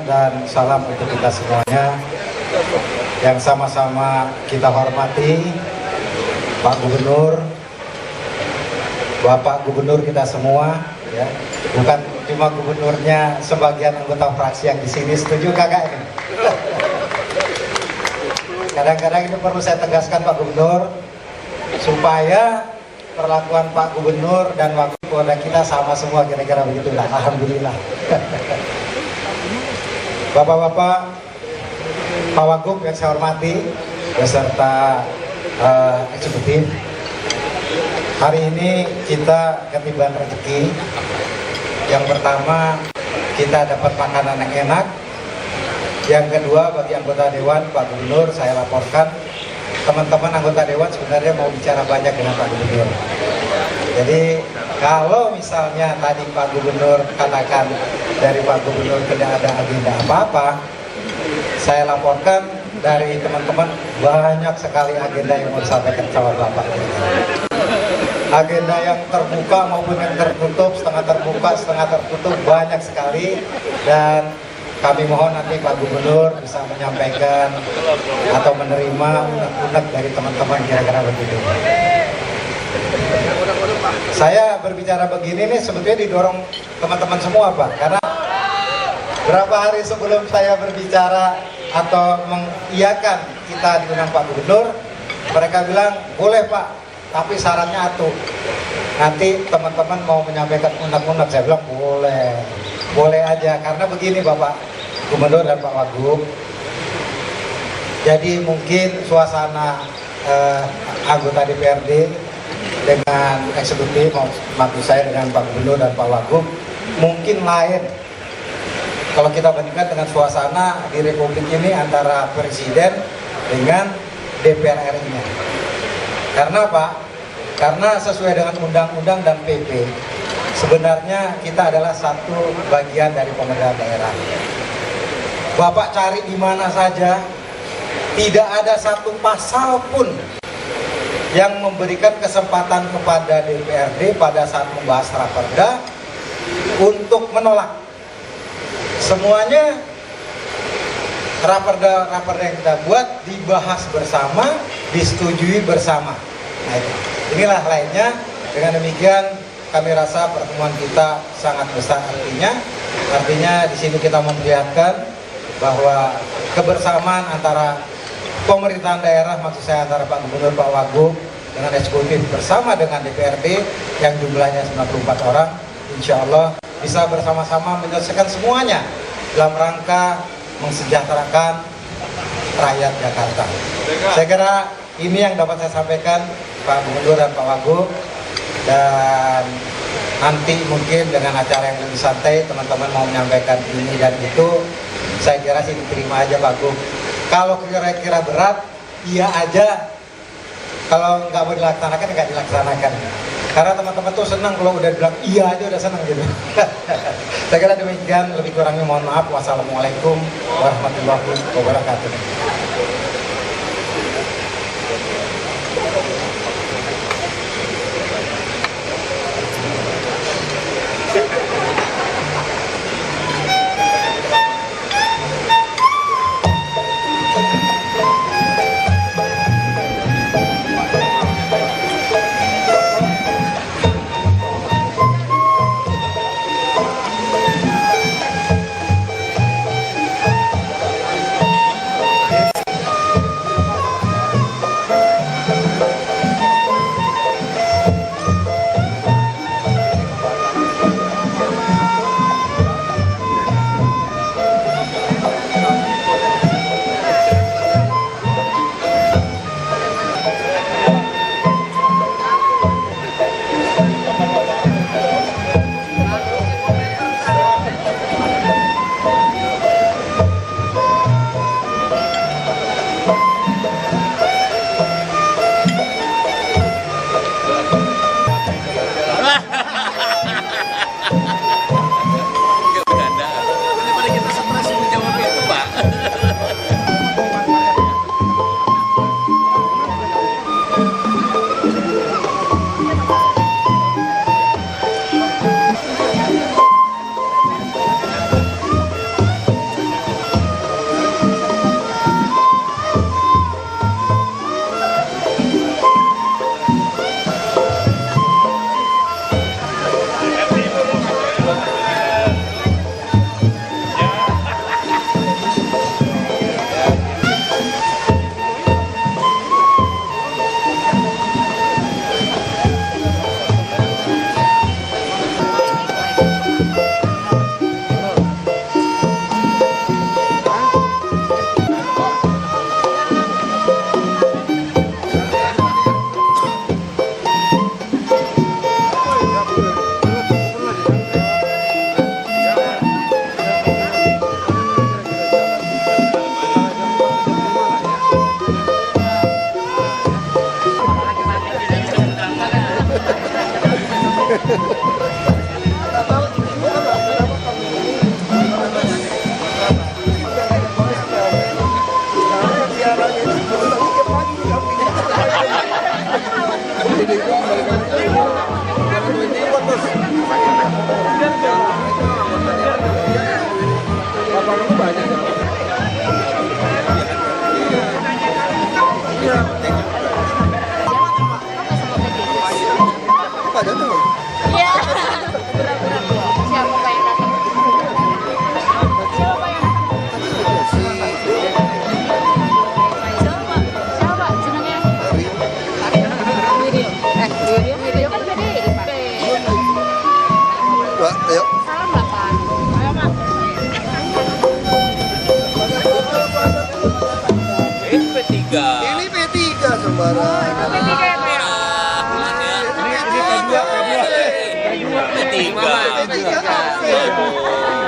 dan salam untuk kita semuanya yang sama-sama kita hormati Pak Gubernur, Bapak Gubernur kita semua, ya. Bukan cuma gubernurnya, sebagian anggota fraksi yang di sini, setuju kagak ini? Kadang-kadang ini perlu saya tegaskan Pak Gubernur, supaya perlakuan Pak Gubernur dan Wakil kepada kita sama semua, kira-kira begitulah. Alhamdulillah. Bapak-bapak, Pak Wagub yang saya hormati, beserta eksekutif, hari ini kita ketiban rezeki. Yang pertama, kita dapat makanan yang enak. Yang kedua, bagi anggota Dewan, Pak Gubernur, saya laporkan teman-teman anggota Dewan sebenarnya mau bicara banyak dengan Pak Gubernur. Jadi kalau misalnya tadi Pak Gubernur katakan dari Pak Gubernur tidak ada agenda apa-apa, saya laporkan dari teman-teman banyak sekali agenda yang mau disampaikan sama Bapak. Agenda yang terbuka maupun yang tertutup, setengah terbuka, setengah tertutup, banyak sekali. Dan kami mohon nanti Pak Gubernur bisa menyampaikan atau menerima unek-unek dari teman-teman, kira-kira begitu. Saya berbicara begini nih sebetulnya didorong teman-teman semua Pak, karena berapa hari sebelum saya berbicara atau mengiyakan kita diundang Pak Gubernur, mereka bilang boleh Pak, tapi syaratnya atuh. Nanti teman-teman mau menyampaikan unek-unek, saya bilang boleh. Boleh aja, karena begini Bapak Gubernur dan Pak Wagub. Jadi mungkin suasana anggota DPRD dengan eksekutif, maksud saya dengan Pak Gubernur dan Pak Wagub mungkin lain kalau kita bandingkan dengan suasana di Republik ini antara Presiden dengan DPR RI-nya. Karena apa? Karena sesuai dengan undang-undang dan PP, sebenarnya kita adalah satu bagian dari pemerintahan daerah. Bapak cari di mana saja, tidak ada satu pasal pun yang memberikan kesempatan kepada DPRD pada saat membahas raperda untuk menolak. Semuanya raperda yang kita buat dibahas bersama, disetujui bersama. Nah, inilah lainnya. Dengan demikian kami rasa pertemuan kita sangat besar artinya di sini kita memperlihatkan bahwa kebersamaan antara pemerintahan daerah, maksud saya antara Pak Gubernur, Pak Wagub dengan eksekutif bersama dengan DPRD yang jumlahnya 94 orang, insya Allah bisa bersama-sama menyelesaikan semuanya dalam rangka mensejahterakan rakyat Jakarta. Saya kira ini yang dapat saya sampaikan Pak Gubernur dan Pak Wagub. Dan nanti mungkin dengan acara yang lebih santai, teman-teman mau menyampaikan ini dan itu, saya kira sih diterima aja Pak Gub. Kalau kira-kira berat, iya aja. Kalau nggak mau dilaksanakan, nggak dilaksanakan. Karena teman-teman tuh senang kalau udah bilang iya aja udah senang gitu. Saya kira demikian, lebih kurangnya mohon maaf. Wassalamualaikum warahmatullahi wabarakatuh. nggak datang loh. Iya. Siapa Pak yang datang? Siapa Pak yang datang? Siapa jenengnya? Video kan PDI Pak. Pak, ayo. Salam lah Pak. Ayo Mak. P3. Ini P3 sembarang. P3 ya Pak ya?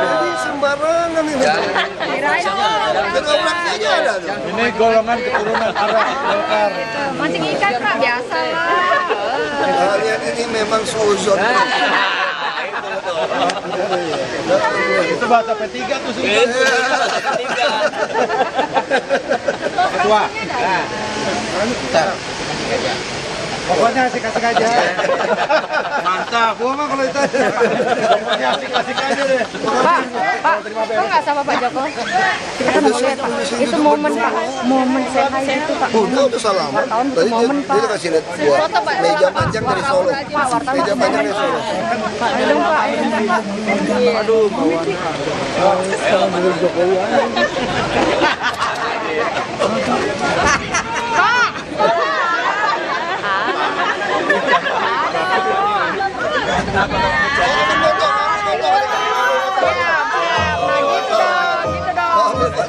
Jadi sembarangan ini. Kirain Ketua fraksinya ada tuh. Ini golongan keturunan Arab Golkar. mancing ikan Pak, biasa lah. Kalian ini memang suzon. Itu bahasa P3 tuh sih. Ketua. Pokoknya asik-asik aja. Mantap. Gua mah kalau itu aja. Pokoknya asik-asik aja deh. Pak, kok nggak sama Pak Joko? Kita kan mau lihat Pak, itu momen Pak, momen saya itu Pak. Udah salaman. Wartawan itu Tadi momen dia Pak. kasih lihat gua meja panjang dari Solo. Pak, wartawan Meja panjang dari Solo. Pak, dong Pak. Aduh,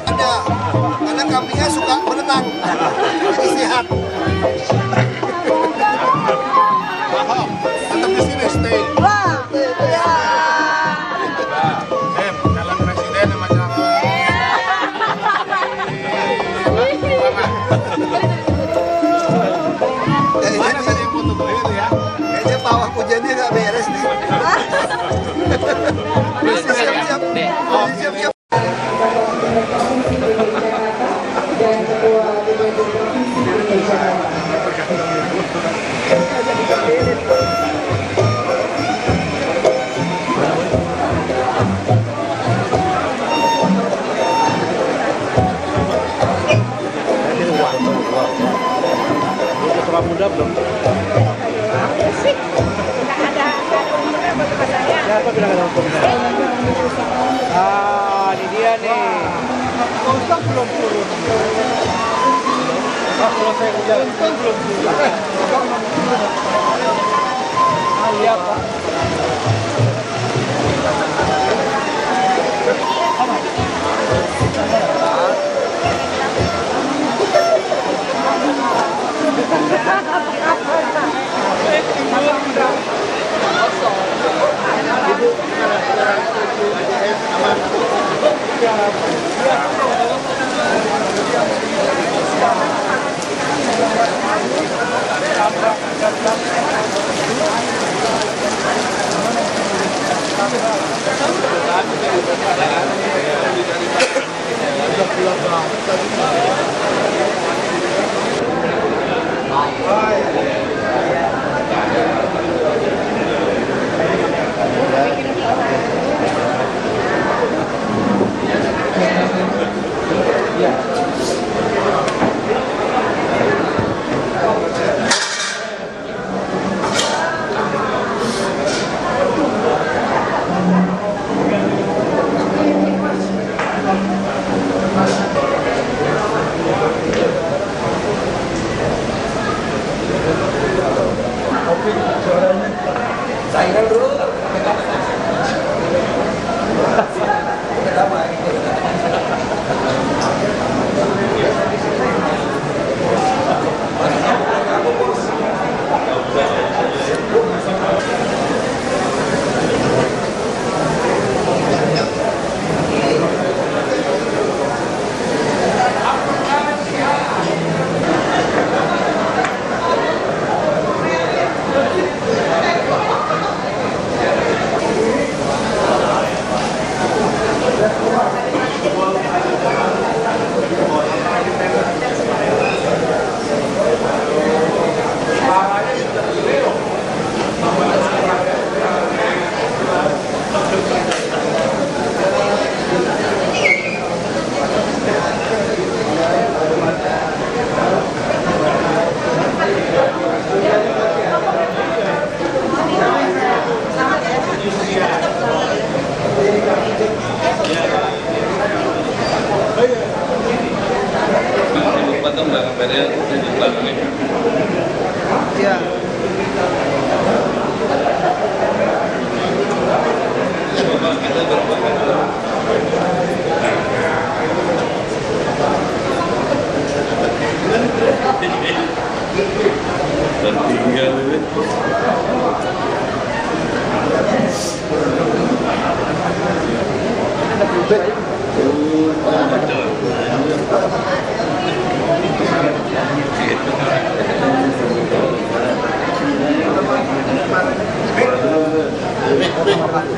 Ada, karena kambingnya suka berenang, jadi sehat. Ahok, tetap di sini stay. Calon presiden sama calon. Mana tadi yang foto gue itu ya? Kayaknya pawang hujannya nggak beres nih. Siap-siap, siap-siap. Ketua muda belum? Siapa bilang ada hukum? Ah, ini dia nih. Kosong belum turun. Selesai kerja. Belum turun. Iya Pak. Padahal itu di belakangnya. Iya. Coba kita berapa? Dan tinggal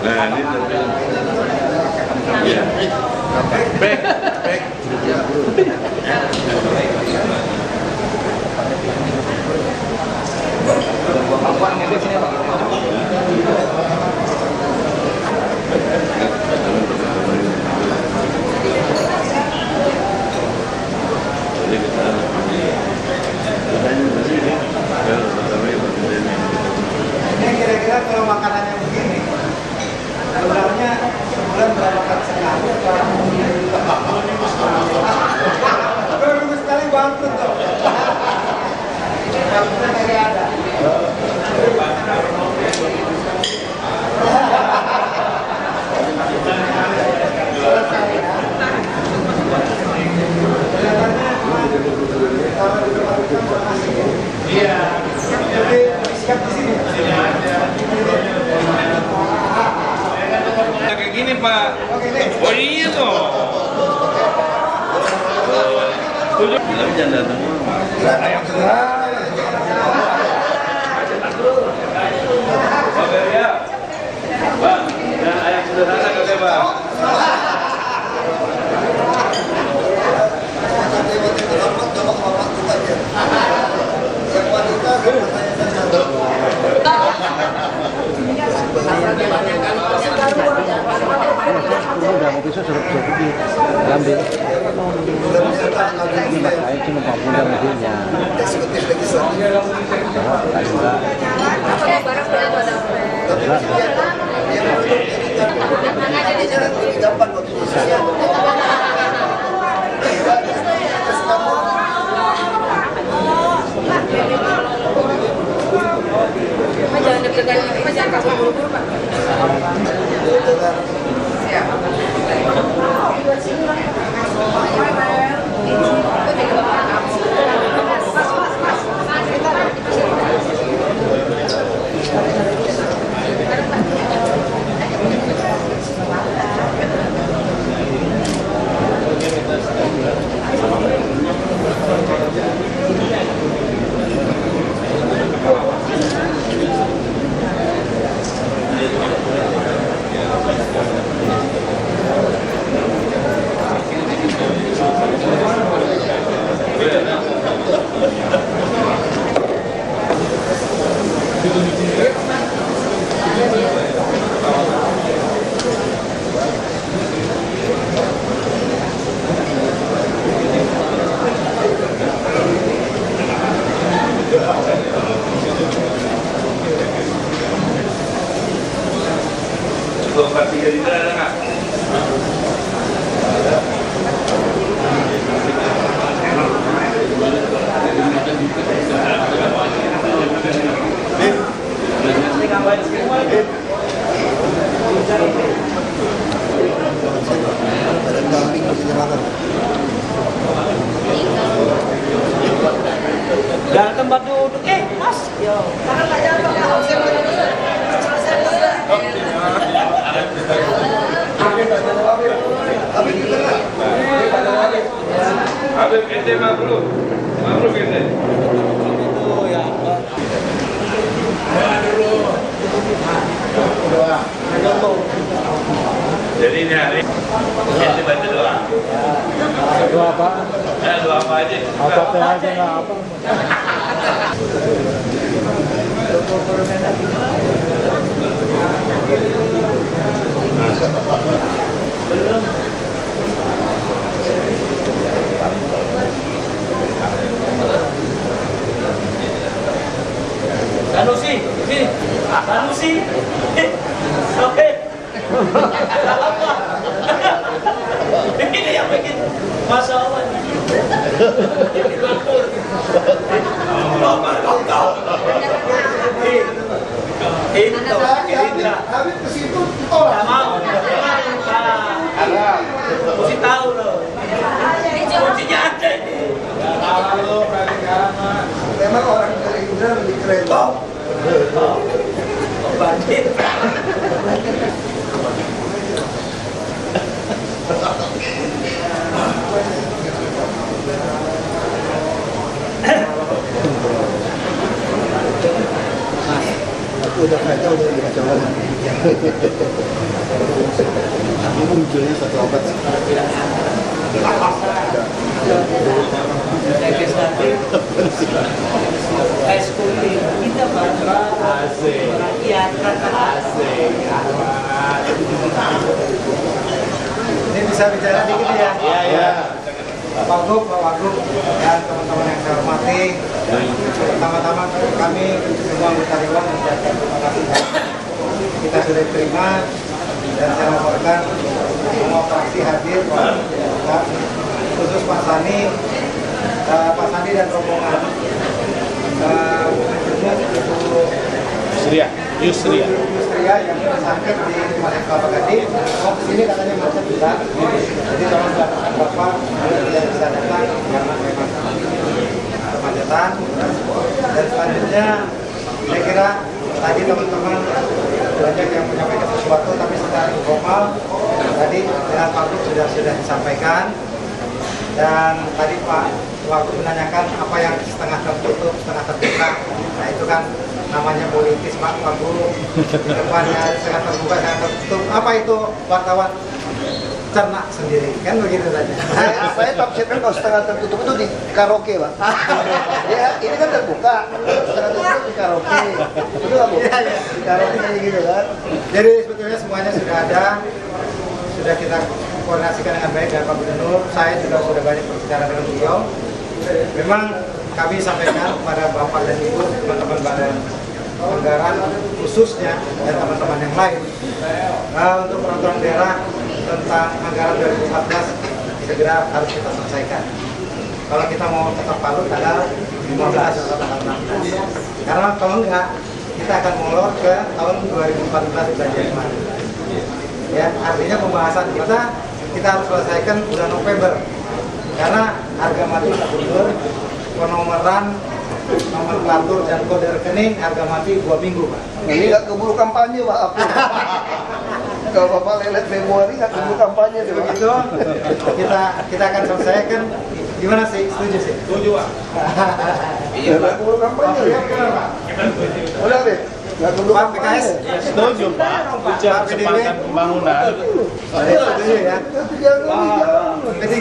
nah ini ya back Ini kira-kira kalau makanannya begini, sebenarnya sebulan berapa kali sekali? Kalau minggu sekali bangkrut tuh. Bangkrutnya kagak ada. Iya. Jadi siap di sini. kayak gini Pak. Oh iya toh. Tapi jangan datang. Oke ya. Pak, dan ayam sederhana katanya Pak. Udah mau bisa suruh pergi ambil. Saya cuma pakai mobilnya. Jangan deg-degan, jangan kasih buru-buru Pak. Lompat 3 liter ada nggak? Gak tempat duduk, mas. Yo. Habib ente mabruk. Mabruk ente. Jadi ini hari ente baca doa. Doa apa? Doa apa aja? Apa aja nggak apa. Sanusi, sini. Sanusi. Oke. Apa? Ini yang bikin masalah. Ini Aku udah kacau dari kacauan. Aku munculnya satu obat. Kita rakyat Ini bisa bicara dikit ya? Iya, iya. Pak Wagub, dan teman-teman yang saya hormati. Pertama-tama kami semua anggota Dewan mengucapkan terima kasih. Kita sudah terima dan saya laporkan semua fraksi hadir, khusus Pak Sani dan rombongan. Yusria yang sakit di Rumah Sakit Kelapa Gading. Oh, kesini katanya macet juga. Jadi tolong katakan Bapak tidak bisa datang karena memang kemacetan. Dan selanjutnya saya kira tadi teman-teman banyak yang menyampaikan sesuatu, tapi secara informal tadi dengan Pak Gub sudah disampaikan. Dan tadi Pak Wagub menanyakan apa yang setengah tertutup, setengah terbuka. Nah itu kan namanya politis Pak Wagub. Di depannya setengah terbuka, setengah tertutup. Apa itu wartawan? Cernak sendiri, kan begitu saja. Saya tafsirkan kalau setengah tertutup itu di karaoke, Pak. Ya, ini kan terbuka. Setengah tertutup di karaoke. Betul nggak, Bu? Iya. Di karaoke kayak gitu kan. Jadi sebetulnya semuanya sudah ada, sudah kita koordinasikan dengan baik dengan Pak Gubernur. Saya juga sudah banyak berbicara dengan beliau. Memang kami sampaikan kepada Bapak dan Ibu, teman-teman Badan Anggaran khususnya dan teman-teman yang lain untuk peraturan daerah tentang anggaran 2014 segera harus kita selesaikan. Kalau kita mau tetap palu tanggal 15 atau tanggal 16, karena kalau enggak kita akan molor ke tahun 2014 bulan Januari. Ya, artinya pembahasan kita harus selesaikan bulan November, karena harga mati mundur, penomoran, nomenklatur dan kode rekening harga mati 2 minggu, Pak. Ini nggak keburu kampanye, Pak. Kalau Bapak lelet Februari nggak keburu kampanye, Pak. Begitu kita akan selesaikan. Gimana sih? Setuju sih? Setuju, Pak. Nggak keburu kampanye. Udah deh. Nggak keburu Pak kampanye. PKS? Setuju, Pak. Ujar percepatan pembangunan. Setuju ya? P3?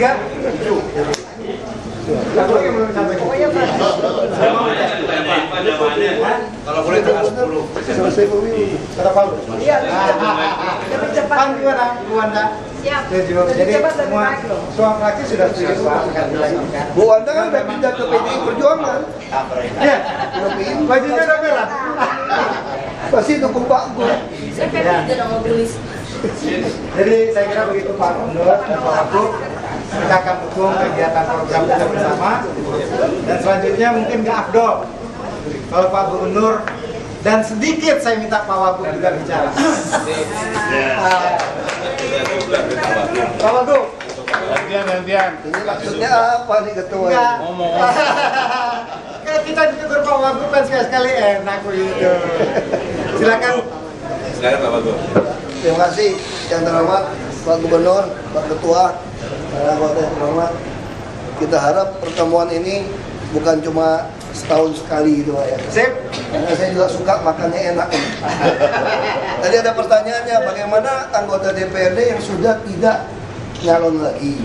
Satu lagi belum sampai. Kalau boleh tanggal 10. Selesai pemilu. Kata Palu. Iya. Pan gimana? Bu Wanda? Siap. Setuju. Jadi semua fraksi sudah setuju Pak akan dilakukan. Bu Wanda kan udah pindah ke PDI Perjuangan. Iya. Udah pindah. Bajunya udah merah. Pasti dukung Pak Gu. Saya pengen tidak mau tulis. Jadi saya kira begitu Pak Gubernur dan Pak Wagub, kita akan dukung kegiatan program kita bersama. Dan selanjutnya mungkin nggak afdol kalau Pak Gubernur dan sedikit saya minta Pak Wagub juga bicara. Pak Wagub. Gantian. Ini maksudnya apa nih ketua? Enggak. Kayak kita ditegur Pak Wagub kan sekali-sekali enak begitu. Silakan. Silakan Pak Wagub. Terima kasih yang terhormat Pak Gubernur, Pak Ketua, para anggota yang terhormat. Kita harap pertemuan ini bukan cuma setahun sekali gitu Pak ya. Sip. Karena saya juga suka makannya enak. Tadi ada pertanyaannya, bagaimana anggota DPRD yang sudah tidak nyalon lagi?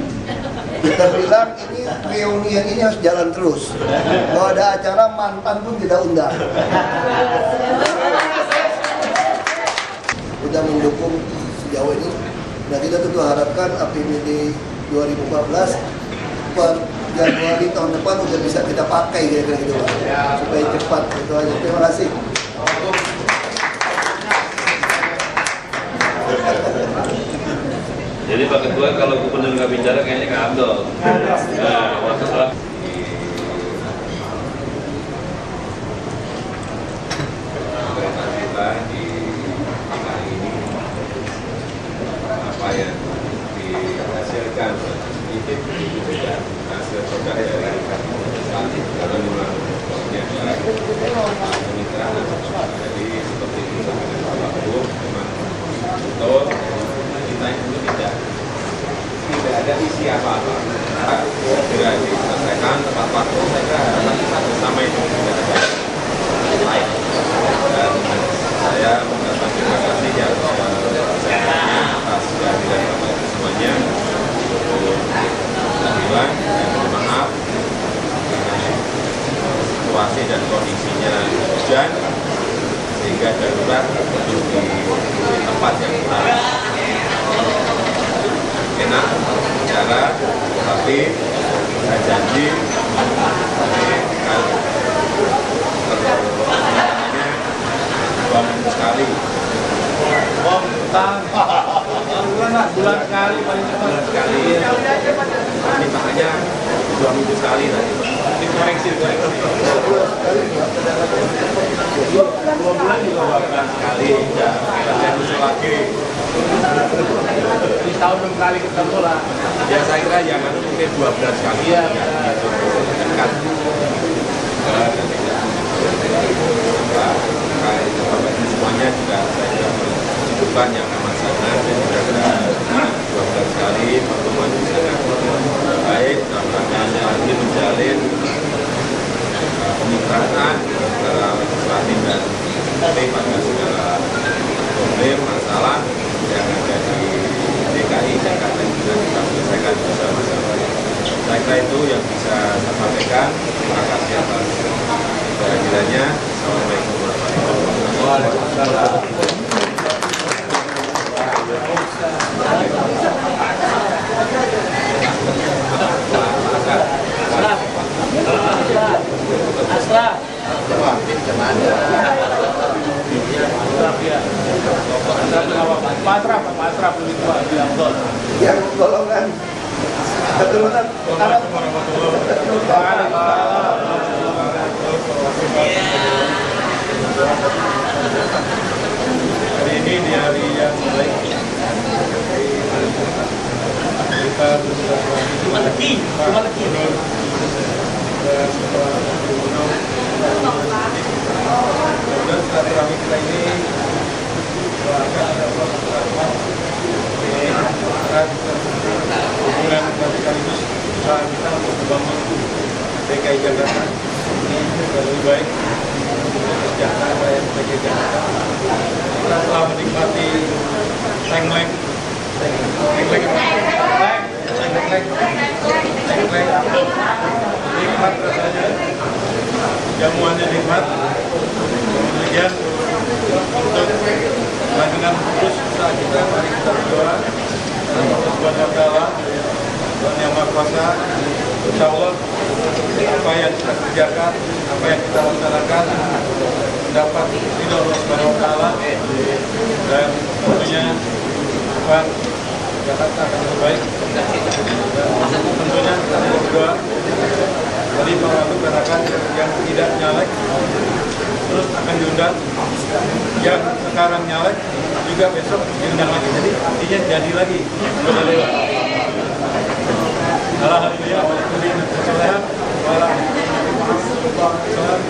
Kita bilang ini reunian ini harus jalan terus. Kalau ada acara mantan pun tidak undang. Kita mendukung sejauh ini. Nah kita tentu harapkan APBD 2014 per Januari tahun depan udah bisa kita pakai kira-kira gitu Pak. Supaya cepat gitu aja. Terima kasih. Jadi Pak Ketua kalau Gubernur nggak bicara kayaknya nggak abdol. Nah, waktu salah. Kita di hari ini apa yang dihasilkan itu juga hasil produk dari dalam melakukan kemitraan. Jadi seperti itu ada isi apa-apa. Segera diselesaikan tepat waktu. Saya kira harapan kita bersama itu tidak ada baik. Dan saya mengucapkan terima kasih yang sebesar-besarnya atas kehadiran Bapak Ibu semuanya. Tahlilan dan mohon maaf karena situasi dan kondisinya hujan sehingga darurat duduk di tempat yang kurang enak bicara, tapi saya janji ini akan terlaksana 2 minggu sekali. bulan sekali paling cepat. Bulan sekali. Ini makanya 2 minggu sekali tadi. Dikoreksi. 2 bulan juga 2 bulan sekali. Ya, kita usul lagi. Di tahun 6 kali ketemu lah. Ya saya kira jangan mungkin 2 bulan sekali. Iya. Ya, itu dekat. Bapak Ibu semuanya juga saya kira kehidupan yang amat sangat dan juga ada 2 bulan sekali pertemuan di sana baik dalam rangka lagi menjalin kemitraan antara legislatif dan eksekutif pada segala problem masalah yang ada di DKI Jakarta yang bisa kita selesaikan bersama-sama. Saya kira itu yang bisa saya sampaikan. Terima kasih atas kehadirannya. Assalamualaikum warahmatullahi wabarakatuh. Yang golongan keturunan Hari ini di hari yang baik kita bersilaturahmi dan silaturahmi kita ini akan ada hubungan dan sekaligus usaha kita untuk membangun DKI Jakarta ini lebih baik kesejahteraan rakyat DKI Jakarta. Kita telah menikmati tengkleng nikmat rasanya, jamuannya nikmat. Kemudian untuk kelanjutan terus usaha kita, mari kita berdoa Allah Subhanahu wa Ta'ala dan Yang Maha Kuasa. Insya Allah apa yang kita kerjakan, apa yang kita laksanakan dapat ridho Allah Subhanahu wa Ta'ala, dan tentunya depan Jakarta akan lebih baik. Dan tentunya kita berdoa tadi Pak Wagub katakan yang tidak nyalek terus akan diundang, yang sekarang nyalek juga besok diundang lagi, jadi artinya jadi lagi sudah lewat. Alhamdulillah, waalaikumsalam warahmatullahi wabarakatuh.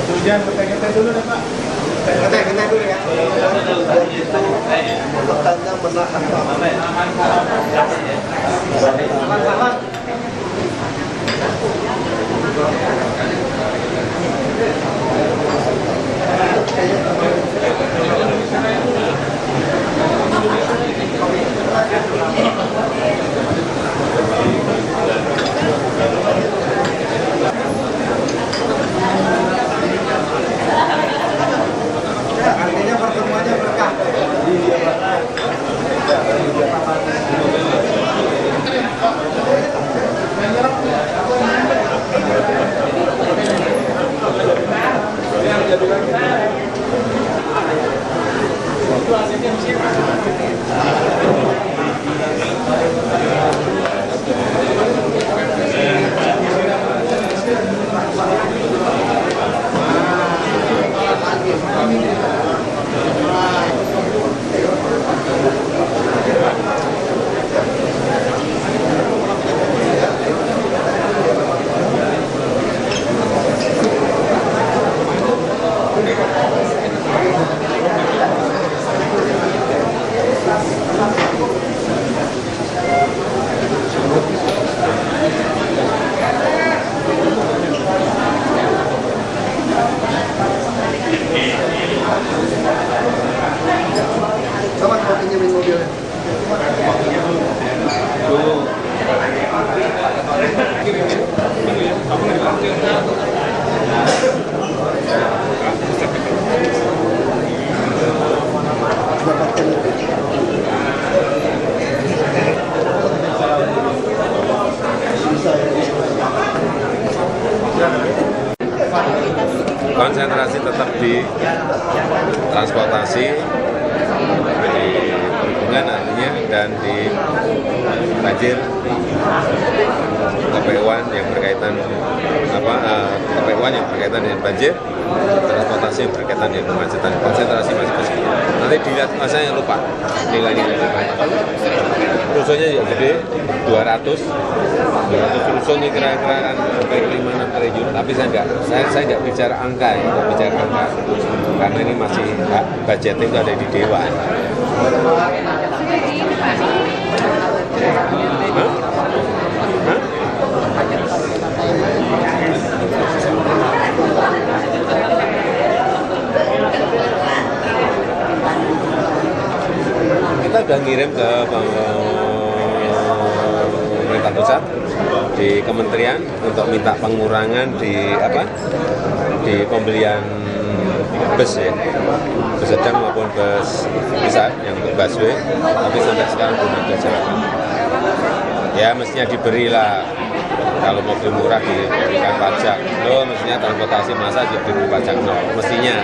Hujan, kita dulu deh Pak. Kita dulu ya. petanda menahan Salam. Sama mau pinjemin mobilnya. Konsentrasi tetap di transportasi, di perhubungan artinya, dan di banjir, KPU-an yang berkaitan KPU-an yang berkaitan dengan banjir, transportasi yang berkaitan dengan kemacetan. Konsentrasi masih ke situ. Nanti dilihat, saya lupa nilai-nilai. Rusunnya ya gede, 200 rusun ini kira-kira kan sampai 5-6 triliun, tapi saya nggak bicara angka ya, nggak bicara angka, karena ini masih budgetnya itu ada di Dewan. Hah? Hah? Kita udah ngirim ke pemerintah pusat di kementerian untuk minta pengurangan di pembelian bus ya, bus sedang maupun bus besar yang untuk busway, tapi sampai sekarang belum ada jawaban. Ya mestinya diberilah, kalau mobil murah diberikan pajak, mestinya transportasi massa diberi pajak nol, mestinya.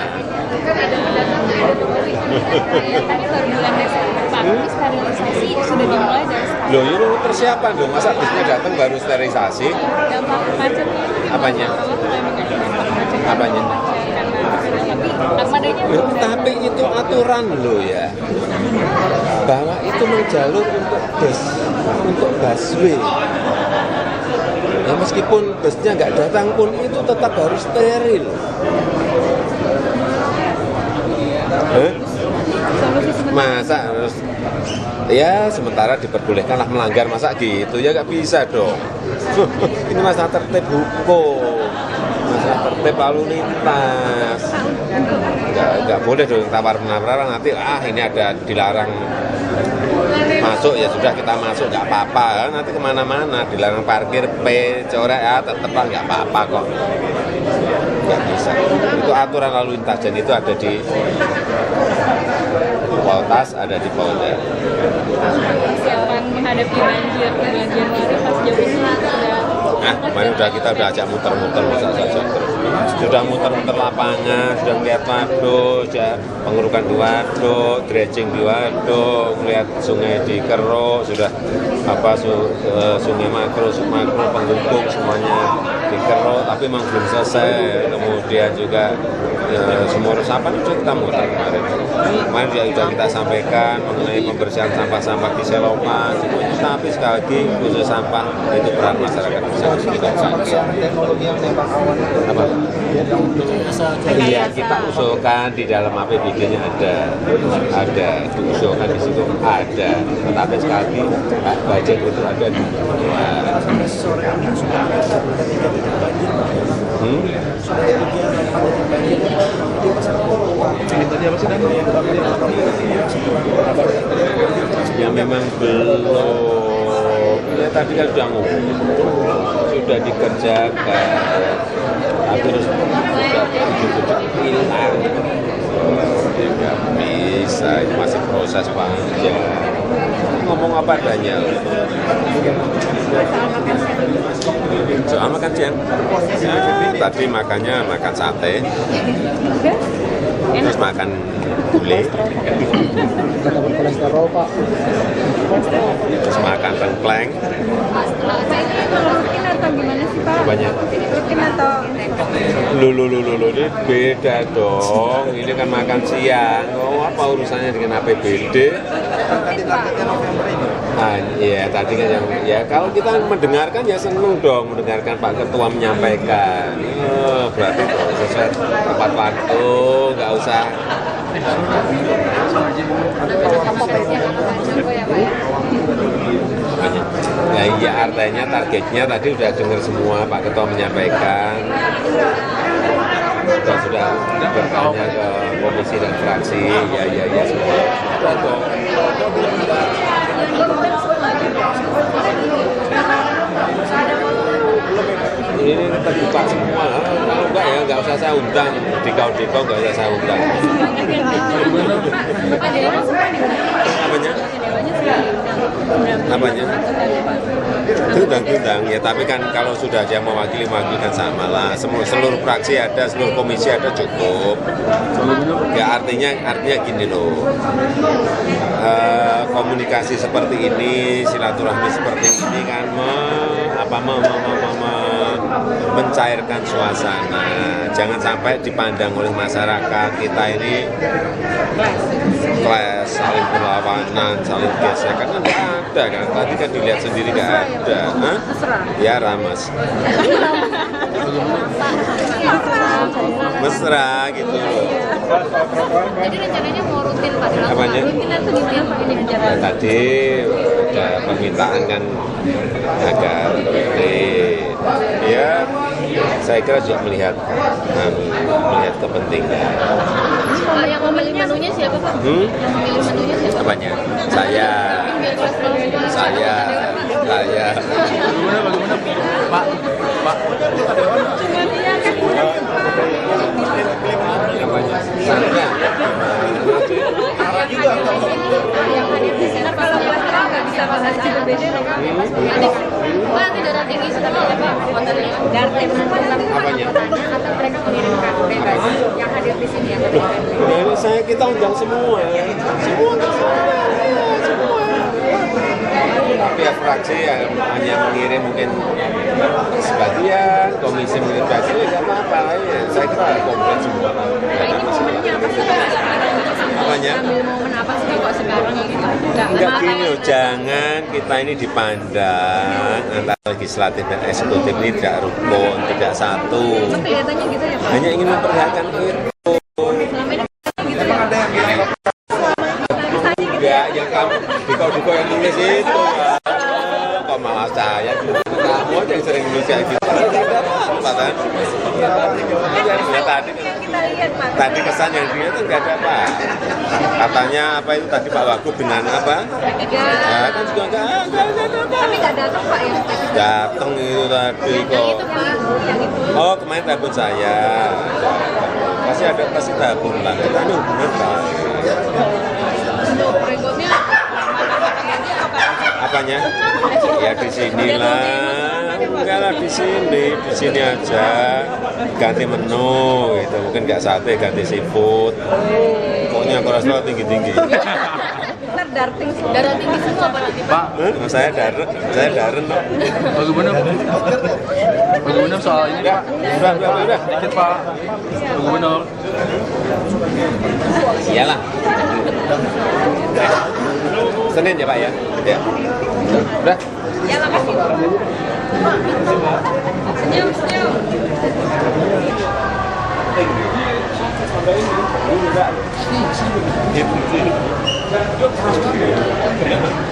Tadi baru bulan Desember, Pak, sterilisasi sudah dimulai dari sekarang. Loh, ini persiapan dong, masa busnya datang baru sterilisasi? Dampak macetnya. Apanya? Apanya? Tapi armadanya Loh, tapi itu aturan loh ya, bahwa itu menjalur untuk bus, untuk busway. Ya meskipun busnya nggak datang pun itu tetap harus steril. Masa harus ya sementara diperbolehkanlah melanggar, masa gitu ya, nggak bisa dong. Ini masalah tertib hukum, masalah tertib lalu lintas, nggak boleh dong tawar menawar nanti ini ada dilarang masuk, ya sudah kita masuk nggak apa-apa, nanti kemana-mana dilarang parkir coret ya tetap nggak apa-apa kok, nggak bisa. Itu aturan lalu lintas dan itu ada di Poltas, ada di Polda. persiapan menghadapi banjir bulan Januari pas Jokowi sudah. Kemarin kita udah ajak muter-muter, masa saja terus. Sudah muter-muter lapangan, sudah melihat waduk, sudah pengurukan di waduk, dredging di waduk, melihat sungai di Keruk, sudah sungai makro penghubung semuanya di Keruk, tapi memang belum selesai. Kemudian juga sumur resapan sudah kita muter kemarin. Kemarin sudah kita sampaikan mengenai pembersihan sampah-sampah di Selokan, semuanya. Tapi sekali lagi khusus sampah itu peran masyarakat bisa tidak saja. Apa? Iya, kita usulkan di dalam APBD-nya ada diusulkan di situ ada. Tapi sekali lagi budget itu ada di ya memang belum. Ya tadi kan sudah ngomong, sudah dikerjakan, tapi harus sudah hilang. Ya nggak bisa, itu masih proses panjang. Ngomong apa adanya. Soal makan siang, tadi makannya makan sate. terus makan gulai, terus makan tengkleng. Rutin atau gimana sih Pak? Banyak. Rutin atau Lulu ini beda dong. Ini kan makan siang. Oh, apa urusannya dengan APBD? Iya, tadi kan ya kalau kita mendengarkan ya seneng dong mendengarkan Pak Ketua menyampaikan. Berarti sesuai tepat waktu, nggak usah. Ya iya, artinya targetnya tadi udah dengar semua Pak Ketua menyampaikan. Dan sudah bertanya ke komisi dan fraksi, ya semua. Ini terbuka semua, kalau enggak ya nggak usah saya undang, dikau nggak usah saya undang. Apanya? Diundang ya, tapi kan kalau sudah dia mewakili kan sama lah. Seluruh fraksi ada, seluruh komisi ada cukup. Ya artinya gini loh. Komunikasi seperti ini, silaturahmi seperti ini kan mencairkan suasana. Jangan sampai dipandang oleh masyarakat kita ini clash, saling berlawanan, saling gesekan kan nggak ada kan. Tadi kan dilihat sendiri nggak ada. Hah? Ya Ramas. Mesra gitu loh. Jadi rencananya mau rutin Pak? Apanya? Rutin atau gimana Pak ini rencananya? Nah, tadi ada permintaan kan agar ya saya kira juga melihat kepentingan. Yang memilih menunya siapa Pak? Yang memilih menunya siapa? Apanya? Saya. Apanya? Saya. Yang hadir di sana kalau nggak bisa bahasa APBD Pak, tidak tinggi seperti apa kuotanya? Darten Apanya? atau mereka mengirimkan bebas yang hadir di sini ya? Ini kita undang semua. Pihak fraksi yang hanya mengirim mungkin sebagian, komisi mengirim sebagian, ya nggak apa-apa. Ya, saya kira komplit semua. Nah ini momennya apa sih Pak? Apanya? Ambil momen apa sih kok sekarang gitu? Enggak gini loh, jangan kita ini dipandang antara legislatif dan eksekutif ini tidak rukun, tidak satu. Kelihatannya gitu ya Pak? Hanya ingin memperlihatkan itu. Selama ini gitu ya? Enggak, yang kamu diko yang nulis itu ya. Kok malah saya juga kamu aja yang sering nulis kayak gitu. Apa kan? Ya tadi kesan yang dia tuh nggak ada apa. Katanya apa itu tadi Pak Wagub dengan apa? Ya kan juga nggak ada apa. Tapi nggak datang Pak ya? Datang itu tadi Yang kok. itu Pak, yang itu. Oh kemarin telepon saya. Pasti telepon lah. Kita ini hubungan Pak. Untuk berikutnya Apanya? Ya di sinilah. Enggak lah di sini aja. Ganti menu gitu. Mungkin nggak sate, ganti seafood. Pokoknya kolesterol tinggi-tinggi. ntar darah tinggi semua Pak. Saya daren. Bagaimana soal ini Pak? Udah. Sedikit Pak. Bagaimana? Iyalah. Senin ya Pak ya? Ya. Udah. Ya makasih. Senyum.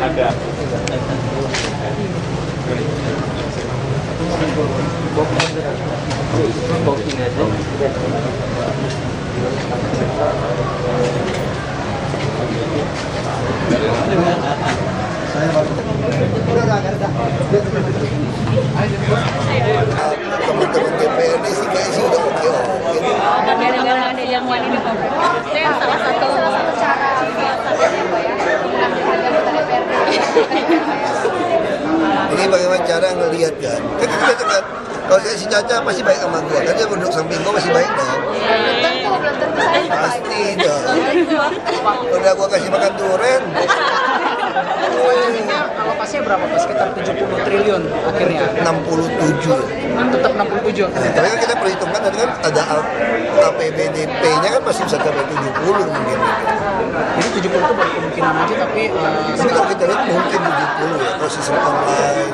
Ada. Teman-teman DPRD sih kayaknya sih udah oke. Gara-gara ada yang wanita itu yang salah satu cara Ini bagaimana cara ngelihat kan? Kan kalau saya si Caca masih baik sama gua, kan dia duduk samping gua masih baik dong. belum tentu Pasti dong. Udah gua kasih makan duren. Alokasinya berapa Pak? Sekitar 70 triliun akhirnya. 67. Tetap 67. Tapi kan kita perhitungkan tadi kan ada APBDP-nya kan masih bisa sampai 70 mungkin. Jadi 70 itu baru kemungkinan aja tapi Tapi kalau kita lihat mungkin 70 ya, kalau sistem online,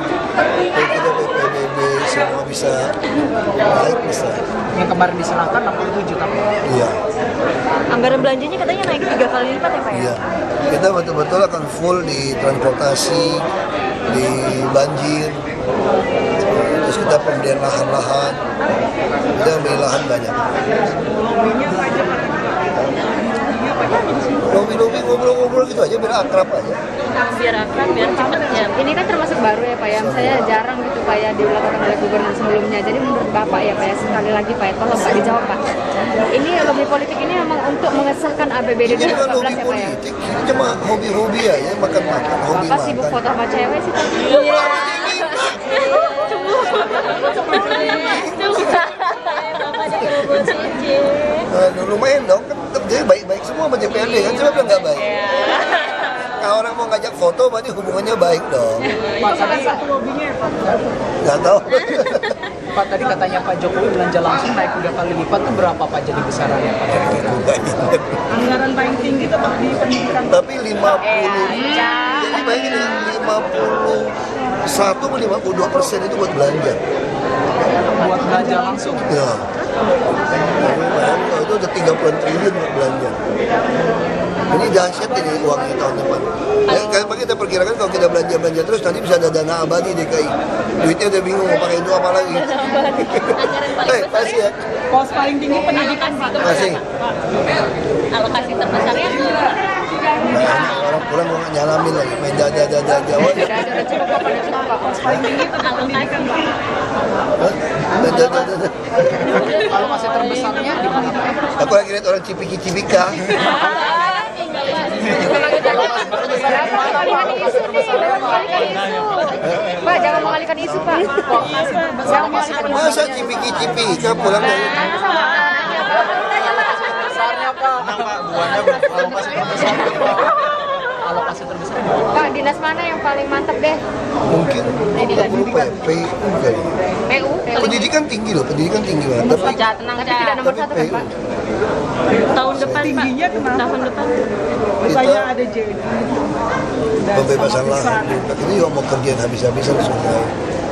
kalau kita PPDB semua bisa naik bisa. yang kemarin diserahkan 67 tapi Iya, Anggaran belanjanya katanya naik 3 kali lipat ya Pak ya? iya. Kita betul-betul akan full di transportasi, di banjir. Terus kita pembelian lahan-lahan, kita beli lahan banyak. Lobi-lobi ngobrol-ngobrol gitu aja biar akrab aja. Biar akrab, biar cepat ya. Ini kan termasuk baru ya Pak ya, saya jarang gitu Pak ya dilakukan oleh gubernur sebelumnya. Jadi menurut Bapak ya Pak ya, sekali lagi Pak ya, tolong Pak dijawab Pak. Ini lobby politik ini memang untuk mengesahkan APBD Ini kan 2014 hobi ya Pak ya? politik, ini cuma hobi-hobi aja, makan-makan, hobi Bapak sibuk makan. foto sama cewek sih Pak. Iya. Bapak dikerubut cincin. Lumayan dong, kan dia baik-baik semua sama DPRD kan, coba bilang nggak baik. Kalau orang mau ngajak foto, berarti hubungannya baik dong. Pak tadi Nggak tahu. Pak tadi katanya Pak Jokowi belanja langsung naik 3 kali lipat itu berapa Pak jadi besarannya Pak kira-kira? Nggak ingat. Anggaran paling tinggi tetap di pendidikan. Tapi 50, jadi bayangin ya, 51 atau 52% itu buat belanja. Buat belanja langsung. Ya. Tapi bayangin kalau itu udah 30 triliun buat belanja. Ini dahsyat ini uangnya tahun depan. Ya, kan kita perkirakan kalau kita belanja terus nanti bisa ada dana abadi DKI. Duitnya udah bingung mau pakai itu apa lagi. Hei, kasih ya. Pos paling tinggi pendidikan Pak. Kasih. Alokasi terbesarnya Nah, orang pulang mau nyalamin lagi, main dada Jawa. Udah cukup Pak, udah cukup Pak. Paling tinggi tetap pendidikan Pak. Dada. Alokasi terbesarnya di mana Pak? Aku lagi lihat orang cipika. Pak, jangan mengalihkan isu Pak. Jangan mengalihkan isu. Masa cipika pulang dari Alokasi terbesar. Pak, dinas mana yang paling mantap deh? mungkin PP kali. PU? Pendidikan tinggi loh, pendidikan tinggi banget. Tapi tenang Tapi tidak nomor satu kan Pak? tahun depan Pak. Tahun depan. kita pembebasan lahan juga. Kita juga mau kerjaan habis-habisan sungai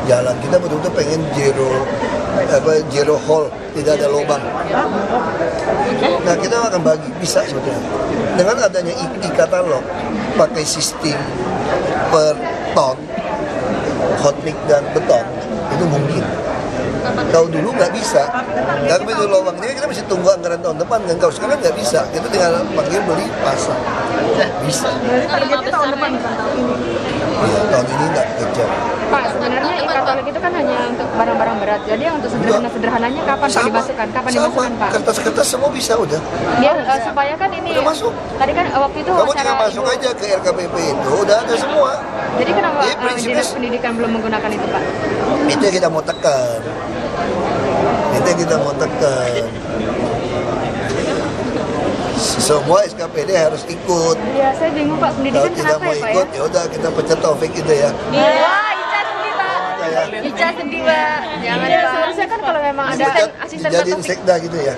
jalan. Kita betul-betul pengen zero hole, tidak ada lubang. Nah kita akan bagi, bisa sebetulnya. Dengan adanya e-katalog, pakai sistem per ton, hot mix dan beton, itu mungkin. Kalau dulu nggak bisa, nggak begitu lubang ini kita mesti tunggu anggaran tahun depan kan. Kalau sekarang nggak bisa, kita tinggal panggil beli pasang, bisa. Targetnya tahun depan Ya, tahun ini nggak kejar. Pak, sebenarnya e-katalog itu kan hanya untuk barang-barang berat. Jadi yang untuk sederhana-sederhananya kapan Pak dimasukkan? Kapan dimasukkan Pak? Kertas-kertas semua bisa udah. Biar supaya kan ini Udah masuk. tadi kan waktu itu Kamu wawancara tinggal masuk Ibu. aja ke RKPP itu, udah ada semua. Jadi kenapa Jadi prinsipnya- dinas pendidikan belum menggunakan itu Pak? Itu yang kita mau tekan. Itu yang kita mau tekan. Semua SKPD harus ikut. Iya, saya bingung Pak, Kalau pendidikan tidak kenapa mau ya Pak ya? ikut, ya udah kita pecat Taufik itu ya. Wah, Ica sedih Pak. Ya. Ica sedih Pak. Jangan Pak. Seharusnya kan kalau memang ada Pecat, asisten jadiin Taufik. sekda gitu ya.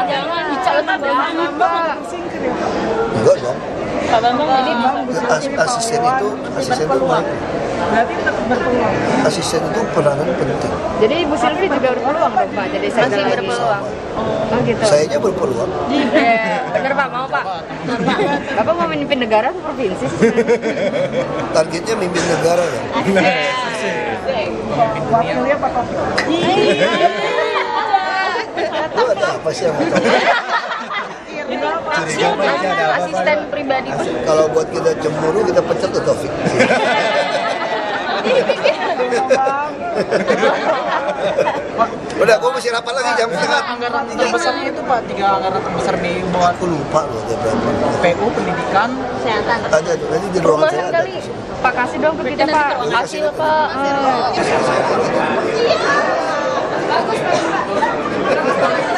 Jangan, Ica lebih bagus Pak. Enggak dong. Pak Bambang ini Asisten itu Berarti tetap berpeluang. asisten itu peranan penting. Jadi Ibu Silvi juga berpeluang dong Pak. Jadi saya masih berpeluang. Oh gitu. Saya aja berpeluang. Iya, bener Pak, mau Pak. Bapak mau memimpin negara atau provinsi sih? Targetnya mimpin negara ya. Wakilnya Pak Taufik. Itu ada apa sih yang mau tahu? asisten pribadi. Kalau buat kita cemburu, kita pecat tuh Taufik. Udah, gue masih rapat lagi jam setengah. Anggaran terbesarnya itu Pak, 3 anggaran terbesar di buat Aku lupa loh ada berapa. PU, pendidikan, Kesehatan. Ada tuh, nanti di ruangan saya Perumahan ada. kali. Pak kasih dong ke kita Pak. Hasil Pak. Bagus Pak.